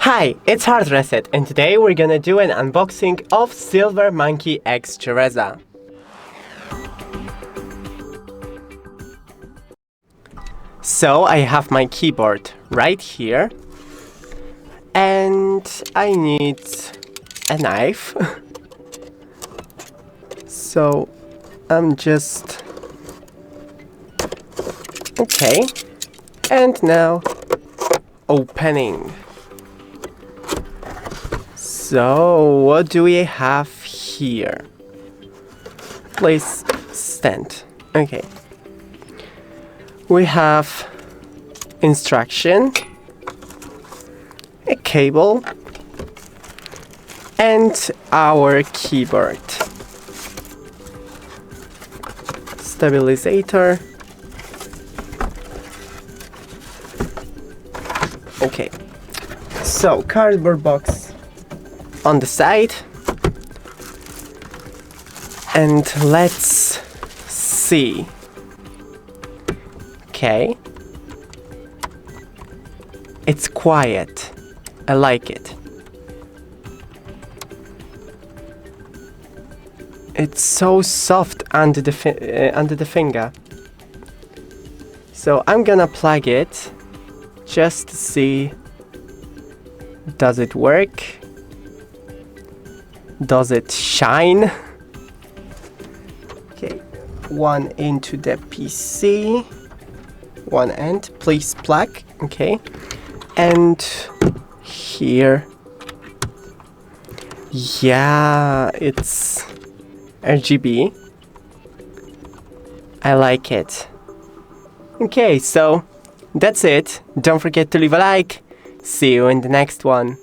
Hi, it's HardReset, and today we're gonna do an unboxing of Silver Monkey X Gereza. So I have my keyboard right here, and I need a knife. So I'm just... okay, and now opening. So, what do we have here? Please stand. Okay. We have instruction, a cable, and our keyboard. Stabilizer. Okay. So, cardboard box on the side, and let's see. Okay, it's quiet. I like it. It's so soft under the finger. So I'm gonna plug it just to see. Does it work? Does it shine? Okay, one into the PC, one end, please plug, okay, and here, yeah, it's RGB. I like it. Okay, so that's it. Don't forget to leave a like. See you in the next one.